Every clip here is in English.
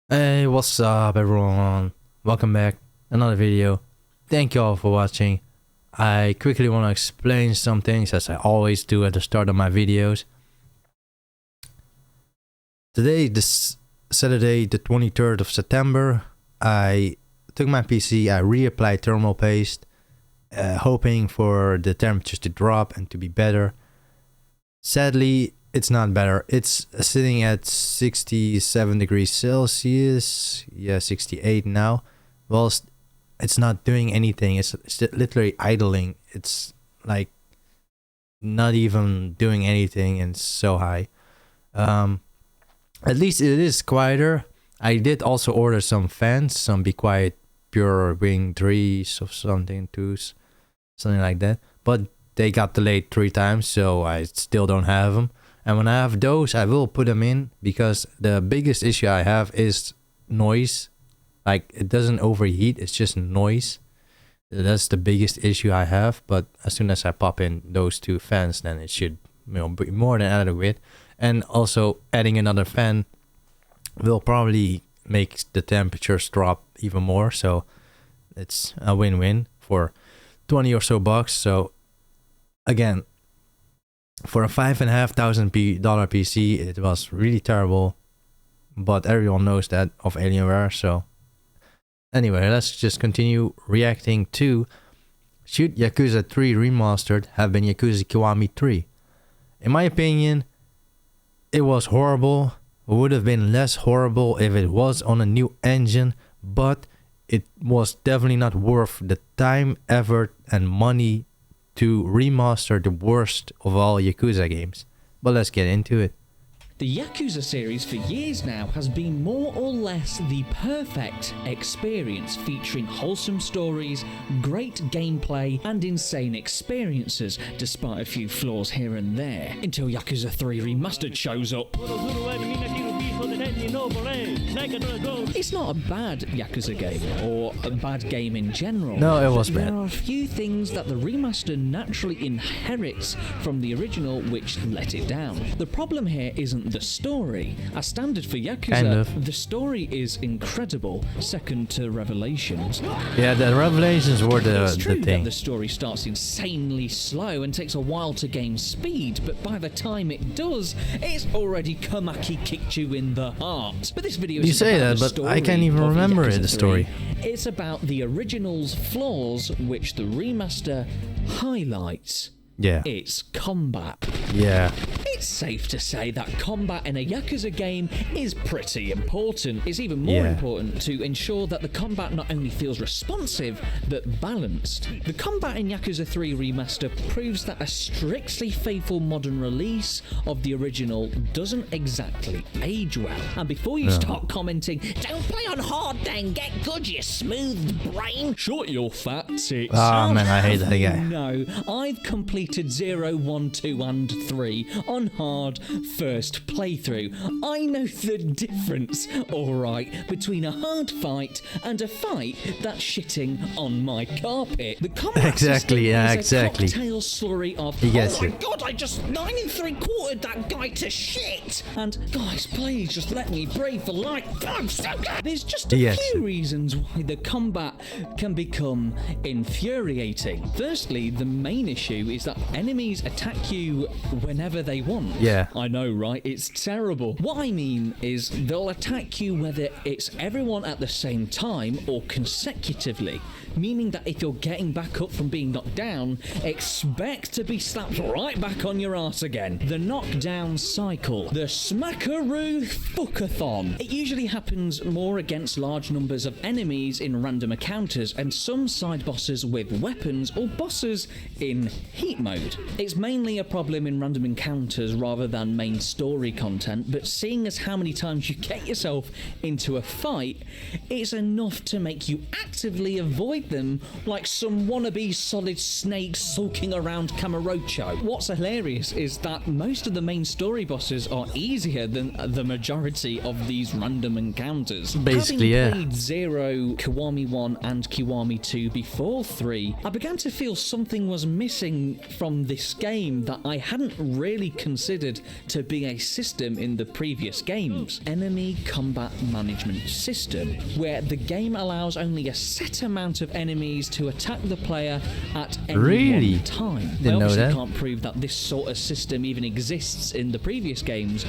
Hey, what's up everyone? Welcome back. Another video. Thank you all for watching. I quickly want to explain some things as I always do at the start of my videos. Today, this Saturday, the 23rd of September, I took my PC, I reapplied thermal paste, hoping for the temperatures to drop and to be better. Sadly, it's not better. It's sitting at 67 degrees Celsius. Yeah, 68 now. Well, it's not doing anything. It's literally idling. It's like not even doing anything, and it's so high. At least it is quieter. I did also order some fans, some Be Quiet Pure Wing 3s or something, 2s, something like that. But they got delayed 3 times, so I still don't have them. And when I have those, I will put them in, because the biggest issue I have is noise. Like, it doesn't overheat, it's just noise. That's the biggest issue I have. But as soon as I pop in those 2 fans, then it should, be more than adequate. And also adding another fan will probably make the temperatures drop even more. So it's a win-win for 20 or so bucks. So again, for a $5,500 PC, it was really terrible, but everyone knows that of Alienware. So anyway, let's just continue reacting to Should Yakuza 3 Remastered have been Yakuza Kiwami 3. In my opinion, it was horrible. It would have been less horrible if it was on a new engine, but it was definitely not worth the time, effort, and money to remaster the worst of all Yakuza games. But let's get into it. The Yakuza series for years now has been more or less the perfect experience, featuring wholesome stories, great gameplay, and insane experiences, despite a few flaws here and there, until Yakuza 3 Remastered shows up. It's not a bad Yakuza game, or a bad game in general. No, it was bad. There are a few things that the remaster naturally inherits from the original which let it down. The problem here isn't the story. As standard for Yakuza, the story is incredible, second to Revelations. Yeah, the Revelations were It's the true thing. that the story starts insanely slow and takes a while to gain speed, but by the time it does, it's already Komaki kicked you in the heart. But this video is You say about that, the but I can't even story of remember Yakuza the story. 3. It's about the original's flaws, which the remaster highlights. Yeah. It's combat. Yeah. It's safe to say that combat in a Yakuza game is pretty important. It's even more important to ensure that the combat not only feels responsive, but balanced. The combat in Yakuza 3 Remaster proves that a strictly faithful modern release of the original doesn't exactly age well. And before you start commenting, "Don't play on hard then, get good, you smooth brain," shut your fat tits. Oh man, I hate that guy. No, I've completed 0, 1, 2 and 3 on hard first playthrough. I know the difference, alright, between a hard fight and a fight that's shitting on my carpet. The combat Exactly, yeah, exactly. a cocktail slurry of, He gets "Oh my it. god, I just 9 3/4 that guy to shit," and "Guys, please just let me breathe for life. I'm so good." There's just a few reasons why the combat can become infuriating. Firstly, the main issue is that enemies attack you whenever they want. Yeah. I know, right? It's terrible. What I mean is they'll attack you whether it's everyone at the same time or consecutively, meaning that if you're getting back up from being knocked down, expect to be slapped right back on your ass again. The knockdown cycle. The smackaroo fuckathon. It usually happens more against large numbers of enemies in random encounters and some side bosses with weapons or bosses in heat mode. It's mainly a problem in random encounters rather than main story content, but seeing as how many times you get yourself into a fight, it's enough to make you actively avoid them like some wannabe Solid Snake sulking around Kamurocho. What's hilarious is that most of the main story bosses are easier than the majority of these random encounters. Basically, Having played 0, Kiwami 1 and Kiwami 2 before 3, I began to feel something was missing from this game that I hadn't really considered considered to be a system in the previous games. Enemy combat management system, where the game allows only a set amount of enemies to attack the player at any one time. I obviously can't prove that this sort of system even exists in the previous games,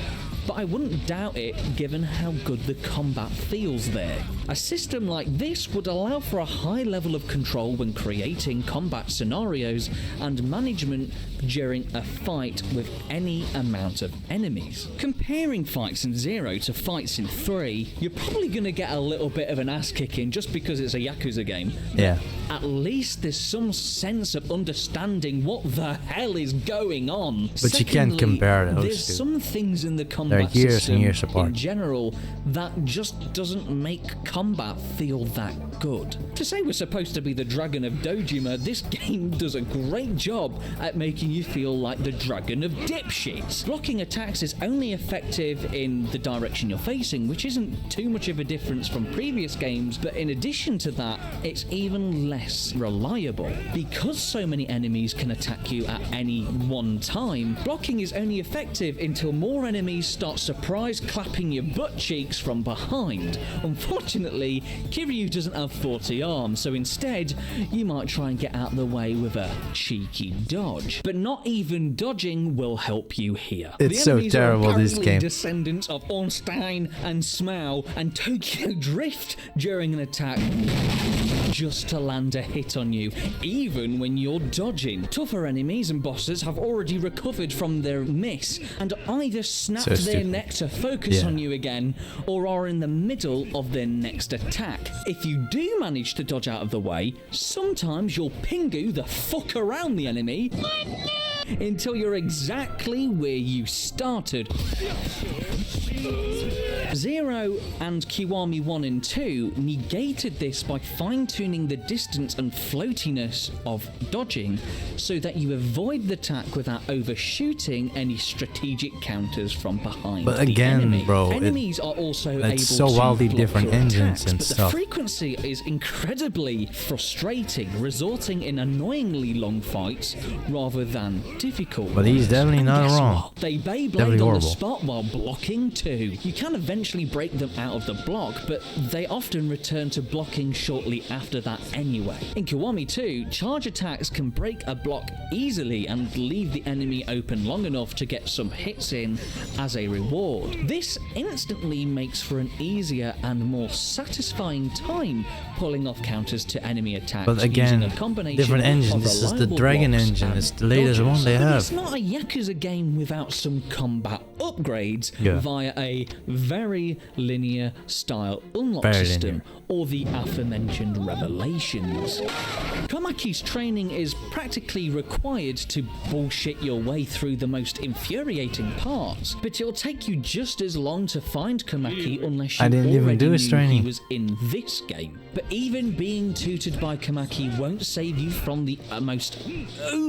but I wouldn't doubt it given how good the combat feels there. A system like this would allow for a high level of control when creating combat scenarios and management during a fight with any amount of enemies. Comparing fights in 0 to fights in 3, you're probably going to get a little bit of an ass kicking just because it's a Yakuza game. Yeah. At least there's some sense of understanding what the hell is going on. But Secondly, you can't compare those there's two. some things in the combat years system and years apart. in general that just doesn't make combat feel that good. To say we're supposed to be the Dragon of Dojima, this game does a great job at making you feel like the Dragon of Dipshits. Blocking attacks is only effective in the direction you're facing, which isn't too much of a difference from previous games, but in addition to that, it's even less reliable. Because so many enemies can attack you at any one time, blocking is only effective until more enemies start surprise clapping your butt cheeks from behind. Unfortunately, Kiryu doesn't have 40 arms, so instead, you might try and get out of the way with a cheeky dodge. But not even dodging will help you here. It's so terrible, this game. Descendants of Ornstein and Smau and Tokyo Drift during an attack just to land a hit on you, even when you're dodging. Tougher enemies and bosses have already recovered from their miss and either snapped their neck to focus on you again or are in the middle of their next attack. If you do manage to dodge out of the way, sometimes you'll pingu the fuck around the enemy until you're exactly where you started. 0 and Kiwami 1 and 2 negated this by fine-tuning the distance and floatiness of dodging so that you avoid the attack without overshooting any strategic counters from behind. But again, the enemy. bro, Enemies are also able it's so to wildly block different your engines attacks, and but stuff. the frequency is incredibly frustrating, resulting in annoyingly long fights rather than difficult. But he's definitely not Guess wrong. what? They Beyblade Definitely on horrible. the spot while blocking too. You can eventually break them out of the block, but they often return to blocking shortly after that anyway. In Kiwami 2, charge attacks can break a block easily and leave the enemy open long enough to get some hits in as a reward. This instantly makes for an easier and more satisfying time pulling off counters to enemy attacks. But again, using a combination different engine. of This is the reliable Dragon blocks engine. and It's the latest one dodges. they But have. it's not a Yakuza game without some combat upgrades via a very linear style unlock Very system linear. or the aforementioned revelations. Kamaki's training is practically required to bullshit your way through the most infuriating parts, but it'll take you just as long to find Kamaki unless you I didn't even already do his knew training. he was in this game. But even being tutored by Kamaki won't save you from the most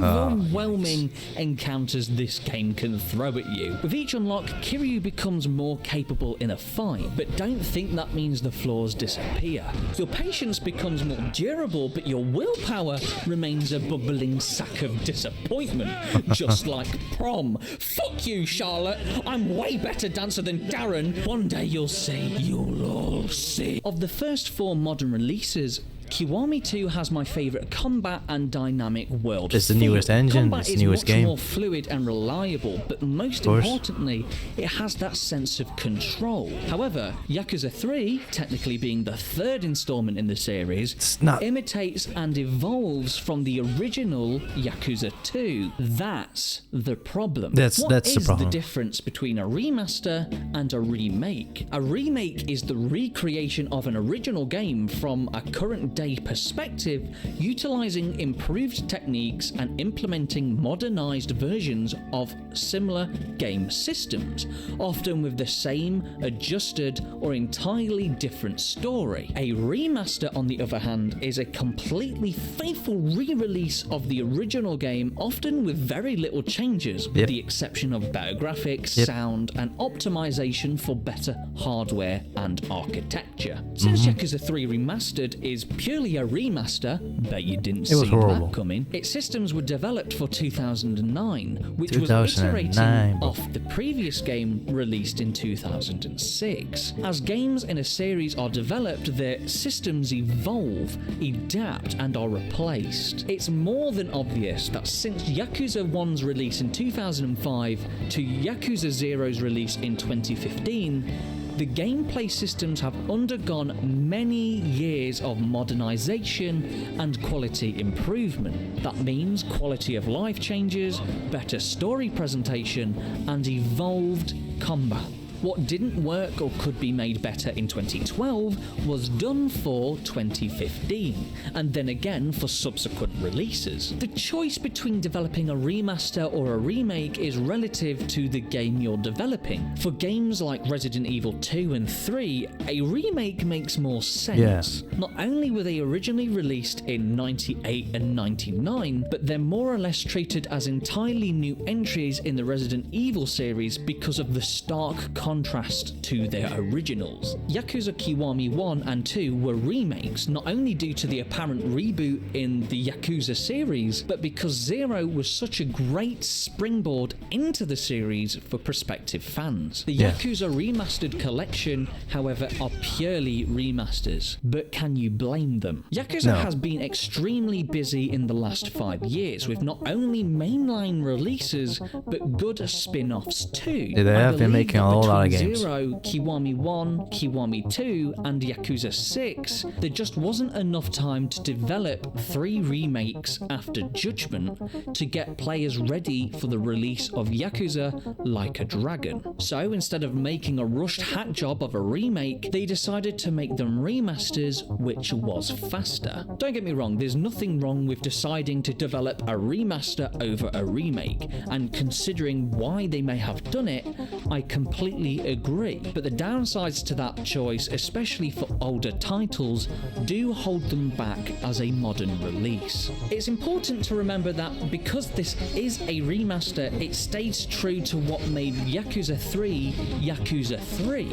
overwhelming encounters this game can throw at you. With each unlock, Kiryu becomes more capable in a fight, but don't think that means the flaws disappear. Your patience becomes more durable, but your willpower remains a bubbling sack of disappointment, just like prom. Fuck you, Charlotte! I'm way better dancer than Darren! One day you'll see. You'll all see. Of the first 4 modern releases, Kiwami 2 has my favourite combat and dynamic world. It's the feel. newest engine, Combat it's the is newest much game. more fluid and reliable, but most course. importantly, it has that sense of control. However, Yakuza 3, technically being the 3rd installment in the series, It's not- imitates and evolves from the original Yakuza 2. That's the problem. That's What the is problem. the difference between a remaster and a remake? A remake is the recreation of an original game from a current day perspective, utilizing improved techniques and implementing modernized versions of similar game systems, often with the same adjusted or entirely different story. A remaster, on the other hand, is a completely faithful re-release of the original game, often with very little changes, with the exception of better graphics, sound, and optimization for better hardware and architecture. Since Yakuza 3 Remastered is purely purely a remaster, bet you didn't It was see horrible. that coming. Its systems were developed for 2009, which was 2009, iterating bro. off the previous game released in 2006. As games in a series are developed, their systems evolve, adapt, and are replaced. It's more than obvious that since Yakuza 1's release in 2005 to Yakuza 0's release in 2015, the gameplay systems have undergone many years of modernization and quality improvement. That means quality of life changes, better story presentation, and evolved combat. What didn't work or could be made better in 2012 was done for 2015, and then again for subsequent releases. The choice between developing a remaster or a remake is relative to the game you're developing. For games like Resident Evil 2 and 3, a remake makes more sense. Yeah. Not only were they originally released in 98 and 99, but they're more or less treated as entirely new entries in the Resident Evil series because of the stark contrast to their originals. Yakuza Kiwami 1 and 2 were remakes, not only due to the apparent reboot in the Yakuza series, but because 0 was such a great springboard into the series for prospective fans. The Yakuza Remastered collection, however, are purely remasters. But can you blame them? Yakuza has been extremely busy in the last 5 years, with not only mainline releases, but good spin-offs too. They have been making a whole lot of games. 0, Kiwami 1, Kiwami 2, and Yakuza 6, there just wasn't enough time to develop 3 remakes after Judgment to get players ready for the release of Yakuza Like a Dragon. So instead of making a rushed hack job of a remake, they decided to make them remasters, which was faster. Don't get me wrong, there's nothing wrong with deciding to develop a remaster over a remake, and considering why they may have done it, I completely agree. But the downsides to that choice, especially for older titles, do hold them back as a modern release. It's important to remember that because this is a remaster, it stays true to what made Yakuza 3 Yakuza 3.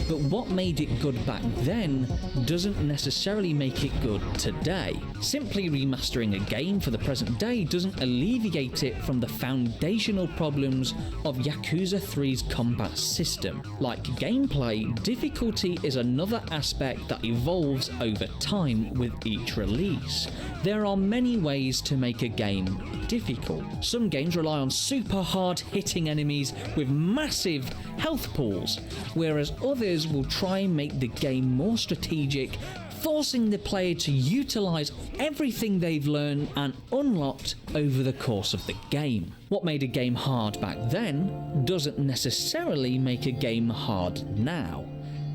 But what made it good back then doesn't necessarily make it good today. Simply remastering a game for the present day doesn't alleviate it from the foundational problems of Yakuza 3's combat system. Like gameplay, difficulty is another aspect that evolves over time with each release. There are many ways to make a game difficult. Some games rely on super hard hitting enemies with massive health pools, whereas others will try and make the game more strategic, forcing the player to utilize everything they've learned and unlocked over the course of the game. What made a game hard back then doesn't necessarily make a game hard now.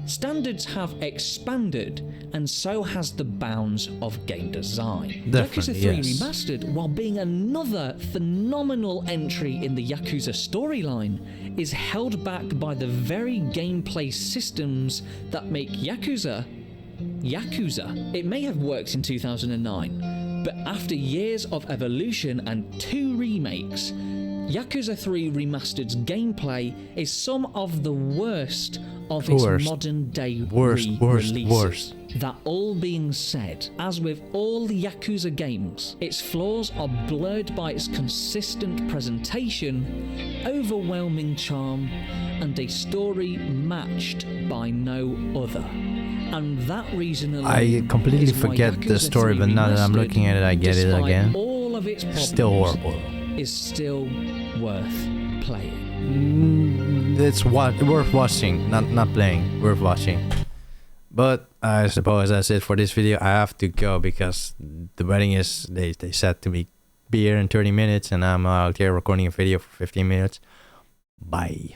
Standards have expanded, and so has the bounds of game design. Yakuza 3 yes. Remastered, while being another phenomenal entry in the Yakuza storyline, is held back by the very gameplay systems that make Yakuza Yakuza. It may have worked in 2009, but after years of evolution and 2 remakes, Yakuza 3 Remastered's gameplay is some of the worst of its modern day re-releases. That all being said, as with all the Yakuza games, its flaws are blurred by its consistent presentation, overwhelming charm, and a story matched by no other. And that reason alone, I completely forget the story, but now that I'm looking at it, I get it again. All of its problems, still horrible. Is still worth playing. It's worth watching, not playing, worth watching. But I suppose that's it for this video. I have to go because the wedding is, they said to me be here in 30 minutes and I'm out here recording a video for 15 minutes. Bye.